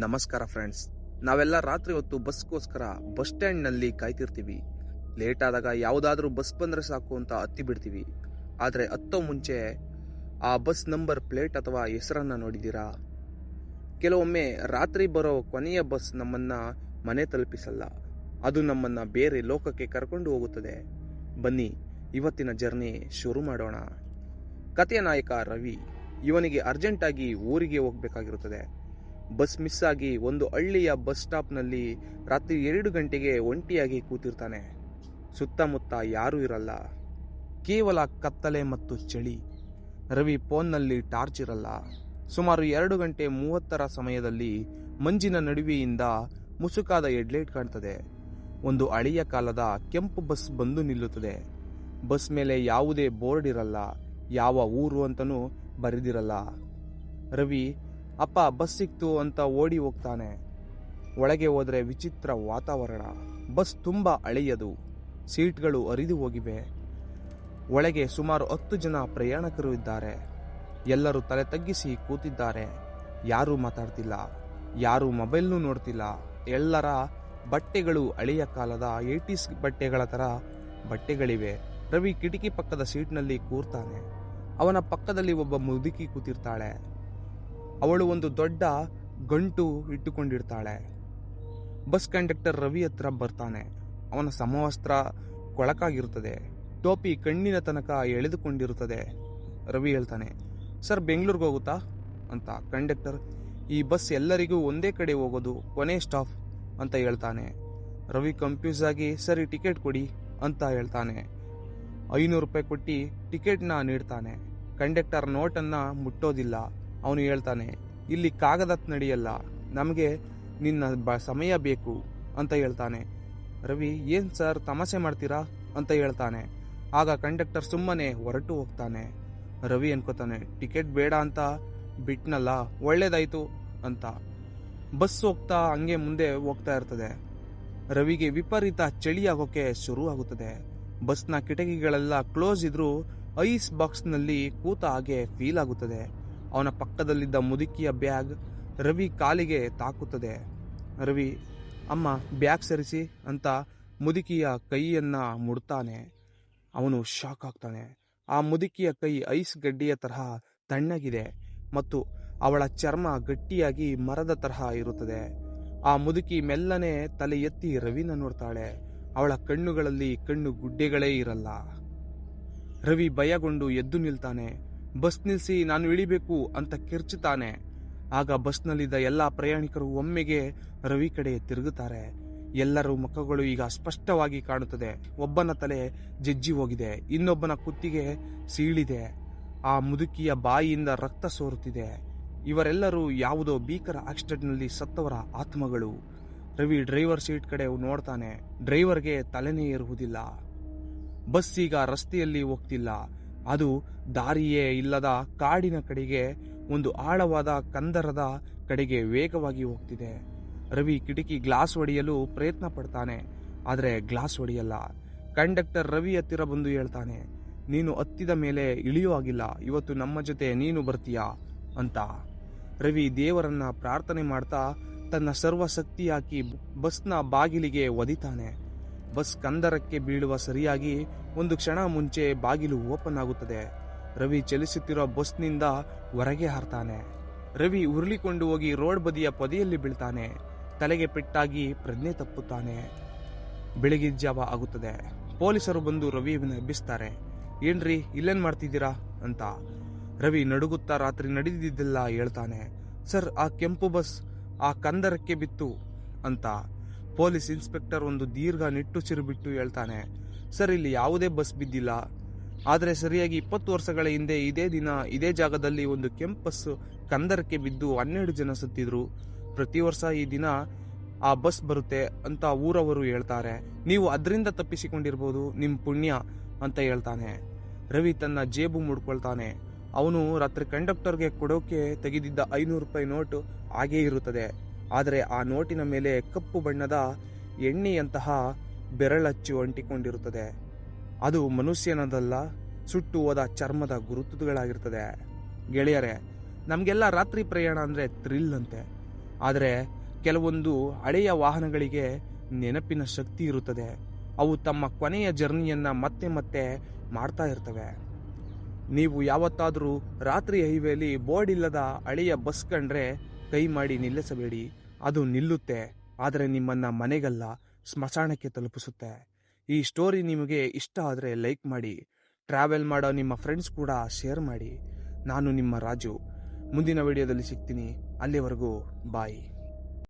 ನಮಸ್ಕಾರ ಫ್ರೆಂಡ್ಸ್. ನಾವೆಲ್ಲ ರಾತ್ರಿ ಹೊತ್ತು ಬಸ್ಗೋಸ್ಕರ ಬಸ್ ಸ್ಟ್ಯಾಂಡ್ನಲ್ಲಿ ಕಾಯ್ತಿರ್ತೀವಿ. ಲೇಟ್ ಆದಾಗ ಯಾವುದಾದ್ರೂ ಬಸ್ ಬಂದರೆ ಸಾಕು ಅಂತ ಹತ್ತಿ ಬಿಡ್ತೀವಿ. ಆದರೆ ಹತ್ತೋ ಮುಂಚೆ ಆ ಬಸ್ ನಂಬರ್ ಪ್ಲೇಟ್ ಅಥವಾ ಹೆಸರನ್ನು ನೋಡಿದ್ದೀರಾ? ಕೆಲವೊಮ್ಮೆ ರಾತ್ರಿ ಬರೋ ಕೊನೆಯ ಬಸ್ ನಮ್ಮನ್ನು ಮನೆ ತಲುಪಿಸಲ್ಲ, ಅದು ನಮ್ಮನ್ನು ಬೇರೆ ಲೋಕಕ್ಕೆ ಕರ್ಕೊಂಡು ಹೋಗುತ್ತದೆ. ಬನ್ನಿ ಇವತ್ತಿನ ಜರ್ನಿ ಶುರು ಮಾಡೋಣ. ಕಥೆಯ ನಾಯಕ ರವಿ. ಇವನಿಗೆ ಅರ್ಜೆಂಟಾಗಿ ಊರಿಗೆ ಹೋಗಬೇಕಾಗಿರುತ್ತದೆ. ಬಸ್ ಮಿಸ್ ಆಗಿ ಒಂದು ಹಳ್ಳಿಯ ಬಸ್ ಸ್ಟಾಪ್ನಲ್ಲಿ ರಾತ್ರಿ 2 ಗಂಟೆಗೆ ಒಂಟಿಯಾಗಿ ಕೂತಿರ್ತಾನೆ. ಸುತ್ತಮುತ್ತ ಯಾರೂ ಇರಲ್ಲ, ಕೇವಲ ಕತ್ತಲೆ ಮತ್ತು ಚಳಿ. ರವಿ ಫೋನ್ನಲ್ಲಿ ಟಾರ್ಚ್ ಇರಲ್ಲ. ಸುಮಾರು 2 ಗಂಟೆ 30 ಸಮಯದಲ್ಲಿ ಮಂಜಿನ ನಡುವೆಯಿಂದ ಮುಸುಕಾದ ಹೆಡ್ಲೈಟ್ ಕಾಣ್ತದೆ. ಒಂದು ಹಳೆಯ ಕಾಲದ ಕೆಂಪು ಬಸ್ ಬಂದು ನಿಲ್ಲುತ್ತದೆ. ಬಸ್ ಮೇಲೆ ಯಾವುದೇ ಬೋರ್ಡ್ ಇರಲ್ಲ, ಯಾವ ಊರು ಅಂತನೂ ಬರೆದಿರಲ್ಲ. ರವಿ ಅಪ್ಪ ಬಸ್ ಸಿಕ್ತು ಅಂತ ಓಡಿ ಹೋಗ್ತಾನೆ. ಒಳಗೆ ಹೋದರೆ ವಿಚಿತ್ರ ವಾತಾವರಣ. ಬಸ್ ತುಂಬ ಹಳೆಯದು, ಸೀಟ್ಗಳು ಹರಿದು ಹೋಗಿವೆ. ಒಳಗೆ ಸುಮಾರು 10 ಜನ ಪ್ರಯಾಣಿಕರು ಇದ್ದಾರೆ. ಎಲ್ಲರೂ ತಲೆ ತಗ್ಗಿಸಿ ಕೂತಿದ್ದಾರೆ. ಯಾರೂ ಮಾತಾಡ್ತಿಲ್ಲ, ಯಾರೂ ಮೊಬೈಲ್ನೂ ನೋಡ್ತಿಲ್ಲ. ಎಲ್ಲರ ಬಟ್ಟೆಗಳು ಹಳೆಯ ಕಾಲದ 80s ಬಟ್ಟೆಗಳ ಥರ ಬಟ್ಟೆಗಳಿವೆ. ರವಿ ಕಿಟಕಿ ಪಕ್ಕದ ಸೀಟ್ನಲ್ಲಿ ಕೂರ್ತಾನೆ. ಅವನ ಪಕ್ಕದಲ್ಲಿ ಒಬ್ಬ ಮುದುಕಿ ಕೂತಿರ್ತಾಳೆ. ಅವಳು ಒಂದು ದೊಡ್ಡ ಗಂಟು ಇಟ್ಟುಕೊಂಡಿರ್ತಾಳೆ. ಬಸ್ ಕಂಡಕ್ಟರ್ ರವಿ ಹತ್ರ ಬರ್ತಾನೆ. ಅವನ ಸಮವಸ್ತ್ರ ಕೊಳಕಾಗಿರುತ್ತದೆ, ಟೋಪಿ ಕಣ್ಣಿನ ತನಕ ಎಳೆದುಕೊಂಡಿರುತ್ತದೆ. ರವಿ ಹೇಳ್ತಾನೆ, ಸರ್ ಬೆಂಗಳೂರಿಗೆ ಹೋಗುತ್ತಾ ಅಂತ. ಕಂಡಕ್ಟರ್, ಈ ಬಸ್ ಎಲ್ಲರಿಗೂ ಒಂದೇ ಕಡೆ ಹೋಗೋದು, ಕೊನೆ ಸ್ಟಾಪ್ ಅಂತ ಹೇಳ್ತಾನೆ. ರವಿ ಕನ್ಫ್ಯೂಸ್ ಆಗಿ, ಸರಿ ಟಿಕೆಟ್ ಕೊಡಿ ಅಂತ ಹೇಳ್ತಾನೆ. 500 ರೂಪಾಯಿ ಕೊಟ್ಟು ಟಿಕೆಟ್ನ ನೀಡ್ತಾನೆ. ಕಂಡಕ್ಟರ್ ನೋಟನ್ನು ಮುಟ್ಟೋದಿಲ್ಲ. ಅವನು ಹೇಳ್ತಾನೆ, ಇಲ್ಲಿ ಕಾಗದ ನಡೆಯಲ್ಲ, ನಮಗೆ ನಿನ್ನ ಸಮಯ ಬೇಕು ಅಂತ ಹೇಳ್ತಾನೆ. ರವಿ, ಏನು ಸರ್ ತಮಾಷೆ ಮಾಡ್ತೀರಾ ಅಂತ ಹೇಳ್ತಾನೆ. ಆಗ ಕಂಡಕ್ಟರ್ ಸುಮ್ಮನೆ ಹೊರಟು ಹೋಗ್ತಾನೆ. ರವಿ ಅನ್ಕೋತಾನೆ, ಟಿಕೆಟ್ ಬೇಡ ಅಂತ ಬಿಟ್ನಲ್ಲ, ಒಳ್ಳೇದಾಯ್ತು ಅಂತ. ಬಸ್ ಹೋಗ್ತಾ ಹಂಗೆ ಮುಂದೆ ಹೋಗ್ತಾ ಇರ್ತದೆ. ರವಿಗೆ ವಿಪರೀತ ಚಳಿ ಆಗೋಕೆ ಶುರು ಆಗುತ್ತದೆ. ಬಸ್ನ ಕಿಟಕಿಗಳೆಲ್ಲ ಕ್ಲೋಸ್ ಇದ್ರೂ ಐಸ್ ಬಾಕ್ಸ್ನಲ್ಲಿ ಕೂತ ಹಾಗೆ ಫೀಲ್ ಆಗುತ್ತದೆ. ಅವನ ಪಕ್ಕದಲ್ಲಿದ್ದ ಮುದುಕಿಯ ಬ್ಯಾಗ್ ರವಿ ಕಾಲಿಗೆ ತಾಕುತ್ತದೆ. ರವಿ, ಅಮ್ಮ ಬ್ಯಾಗ್ ಸರಿಸಿ ಅಂತ ಮುದುಕಿಯ ಕೈಯನ್ನ ಮುಡ್ತಾನೆ. ಅವನು ಶಾಕ್ ಆಗ್ತಾನೆ. ಆ ಮುದುಕಿಯ ಕೈ ಐಸ್ ಗಡ್ಡೆಯ ತರಹ ತಣ್ಣಗಿದೆ ಮತ್ತು ಅವಳ ಚರ್ಮ ಗಟ್ಟಿಯಾಗಿ ಮರದ ತರಹ ಇರುತ್ತದೆ. ಆ ಮುದುಕಿ ಮೆಲ್ಲನೆ ತಲೆ ಎತ್ತಿ ರವಿನ ನೋಡ್ತಾಳೆ. ಅವಳ ಕಣ್ಣುಗಳಲ್ಲಿ ಕಣ್ಣು ಗುಡ್ಡೆಗಳೇ ಇರಲ್ಲ. ರವಿ ಭಯಗೊಂಡು ಎದ್ದು ನಿಲ್ತಾನೆ. ಬಸ್ ನಿಲ್ಲಿಸಿ, ನಾನು ಇಳಿಬೇಕು ಅಂತ ಕಿರ್ಚುತ್ತಾನೆ. ಆಗ ಬಸ್ನಲ್ಲಿದ್ದ ಎಲ್ಲ ಪ್ರಯಾಣಿಕರು ಒಮ್ಮೆಗೆ ರವಿ ಕಡೆ ತಿರುಗುತ್ತಾರೆ. ಎಲ್ಲರ ಮುಖಗಳು ಈಗ ಸ್ಪಷ್ಟವಾಗಿ ಕಾಣುತ್ತದೆ. ಒಬ್ಬನ ತಲೆ ಜಜ್ಜಿ ಹೋಗಿದೆ, ಇನ್ನೊಬ್ಬನ ಕುತ್ತಿಗೆ ಸೀಳಿದೆ. ಆ ಮುದುಕಿಯ ಬಾಯಿಯಿಂದ ರಕ್ತ ಸೋರುತ್ತಿದೆ. ಇವರೆಲ್ಲರೂ ಯಾವುದೋ ಭೀಕರ ಆಕ್ಸಿಡೆಂಟ್ನಲ್ಲಿ ಸತ್ತವರ ಆತ್ಮಗಳು. ರವಿ ಡ್ರೈವರ್ ಸೀಟ್ ಕಡೆ ನೋಡ್ತಾನೆ. ಡ್ರೈವರ್ಗೆ ತಲೆನೇ ಇರುವುದಿಲ್ಲ. ಬಸ್ ಈಗ ರಸ್ತೆಯಲ್ಲಿ ಹೋಗ್ತಿಲ್ಲ, ಅದು ದಾರಿಯೇ ಇಲ್ಲದ ಕಾಡಿನ ಕಡೆಗೆ, ಒಂದು ಆಳವಾದ ಕಂದರದ ಕಡೆಗೆ ವೇಗವಾಗಿ ಹೋಗ್ತಿದೆ. ರವಿ ಕಿಟಕಿ ಗ್ಲಾಸ್ ಹೊಡೆಯಲು ಪ್ರಯತ್ನ ಪಡ್ತಾನೆ, ಆದರೆ ಗ್ಲಾಸ್ ಹೊಡೆಯಲ್ಲ. ಕಂಡಕ್ಟರ್ ರವಿ ಹತ್ತಿರ ಬಂದು ಹೇಳ್ತಾನೆ, ನೀನು ಹತ್ತಿದ ಮೇಲೆ ಇಳಿಯೋ ಆಗಿಲ್ಲ, ಇವತ್ತು ನಮ್ಮ ಜೊತೆ ನೀನು ಬರ್ತೀಯಾ ಅಂತ. ರವಿ ದೇವರನ್ನ ಪ್ರಾರ್ಥನೆ ಮಾಡ್ತಾ ತನ್ನ ಸರ್ವಶಕ್ತಿ ಹಾಕಿ ಬಸ್ನ ಬಾಗಿಲಿಗೆ ಒದಿತಾನೆ. ಬಸ್ ಕಂದರಕ್ಕೆ ಬೀಳುವ ಸರಿಯಾಗಿ ಒಂದು ಕ್ಷಣ ಮುಂಚೆ ಬಾಗಿಲು ಓಪನ್ ಆಗುತ್ತದೆ. ರವಿ ಚಲಿಸುತ್ತಿರೋ ಬಸ್ನಿಂದ ಹೊರಗೆ ಹಾರ್ತಾನೆ. ರವಿ ಉರುಳಿಕೊಂಡು ಹೋಗಿ ರೋಡ್ ಬದಿಯ ಪೊದೆಯಲ್ಲಿ ಬೀಳ್ತಾನೆ. ತಲೆಗೆ ಪೆಟ್ಟಾಗಿ ಪ್ರಜ್ಞೆ ತಪ್ಪುತ್ತಾನೆ. ಬೆಳಗಿನ ಜಾವ ಆಗುತ್ತದೆ. ಪೊಲೀಸರು ಬಂದು ರವಿಯನ್ನು ಎಬ್ಬಿಸ್ತಾರೆ. ಏನ್ರಿ ಇಲ್ಲೇನ್ ಮಾಡ್ತಿದ್ದೀರಾ ಅಂತ. ರವಿ ನಡುಗುತ್ತಾ ರಾತ್ರಿ ನಡೆದಿದ್ದೆಲ್ಲ ಹೇಳ್ತಾನೆ. ಸರ್, ಆ ಕೆಂಪು ಬಸ್ ಆ ಕಂದರಕ್ಕೆ ಬಿತ್ತು ಅಂತ. ಪೊಲೀಸ್ ಇನ್ಸ್ಪೆಕ್ಟರ್ ಒಂದು ದೀರ್ಘ ನಿಟ್ಟುಸಿರು ಬಿಟ್ಟು ಹೇಳ್ತಾನೆ, ಸರ್ ಇಲ್ಲಿ ಯಾವುದೇ ಬಸ್ ಬಿದ್ದಿಲ್ಲ, ಆದರೆ ಸರಿಯಾಗಿ 20 ವರ್ಷಗಳ ಹಿಂದೆ ಇದೇ ದಿನ ಇದೇ ಜಾಗದಲ್ಲಿ ಒಂದು ಕೆಂಪು ಬಸ್ ಕಂದರಕ್ಕೆ ಬಿದ್ದು 12 ಜನ ಸತ್ತಿದ್ರು. ಪ್ರತಿ ವರ್ಷ ಈ ದಿನ ಆ ಬಸ್ ಬರುತ್ತೆ ಅಂತ ಊರವರು ಹೇಳ್ತಾರೆ. ನೀವು ಅದರಿಂದ ತಪ್ಪಿಸಿಕೊಂಡಿರ್ಬೋದು, ನಿಮ್ಮ ಪುಣ್ಯ ಅಂತ ಹೇಳ್ತಾನೆ. ರವಿ ತನ್ನ ಜೇಬು ಮುಡ್ಕೊಳ್ತಾನೆ. ಅವನು ರಾತ್ರಿ ಕಂಡಕ್ಟರ್ಗೆ ಕೊಡೋಕೆ ತೆಗೆದಿದ್ದ 500 ರೂಪಾಯಿ ನೋಟು ಹಾಗೇ ಇರುತ್ತದೆ. ಆದರೆ ಆ ನೋಟಿನ ಮೇಲೆ ಕಪ್ಪು ಬಣ್ಣದ ಎಣ್ಣೆಯಂತಹ ಬೆರಳಚ್ಚು ಅಂಟಿಕೊಂಡಿರುತ್ತದೆ. ಅದು ಮನುಷ್ಯನದಲ್ಲ, ಸುಟ್ಟು ಹೋದ ಚರ್ಮದ ಗುರುತುಗಳಾಗಿರ್ತದೆ. ಗೆಳೆಯರೇ, ನಮಗೆಲ್ಲ ರಾತ್ರಿ ಪ್ರಯಾಣ ಅಂದರೆ ಥ್ರಿಲ್ ಅಂತೆ. ಆದರೆ ಕೆಲವೊಂದು ಹಳೆಯ ವಾಹನಗಳಿಗೆ ನೆನಪಿನ ಶಕ್ತಿ ಇರುತ್ತದೆ. ಅವು ತಮ್ಮ ಕೊನೆಯ ಜರ್ನಿಯನ್ನು ಮತ್ತೆ ಮತ್ತೆ ಮಾಡ್ತಾ ಇರ್ತವೆ. ನೀವು ಯಾವತ್ತಾದರೂ ರಾತ್ರಿ ಹೈವೇಲಿ ಬೋರ್ಡ್ ಇಲ್ಲದ ಹಳೆಯ ಬಸ್ ಕಂಡ್ರೆ ಕೈ ಮಾಡಿ ನಿಲ್ಲಿಸಬೇಡಿ. ಅದು ನಿಲ್ಲುತ್ತೆ, ಆದರೆ ನಿಮ್ಮನ್ನು ಮನೆಗಲ್ಲ, ಸ್ಮಶಾನಕ್ಕೆ ತಲುಪಿಸುತ್ತೆ. ಈ ಸ್ಟೋರಿ ನಿಮಗೆ ಇಷ್ಟ ಆದರೆ ಲೈಕ್ ಮಾಡಿ, ಟ್ರಾವೆಲ್ ಮಾಡೋ ನಿಮ್ಮ ಫ್ರೆಂಡ್ಸ್ ಕೂಡ ಶೇರ್ ಮಾಡಿ. ನಾನು ನಿಮ್ಮ ರಾಜು. ಮುಂದಿನ ವಿಡಿಯೋದಲ್ಲಿ ಸಿಗ್ತೀನಿ. ಅಲ್ಲಿವರೆಗೂ ಬಾಯ್.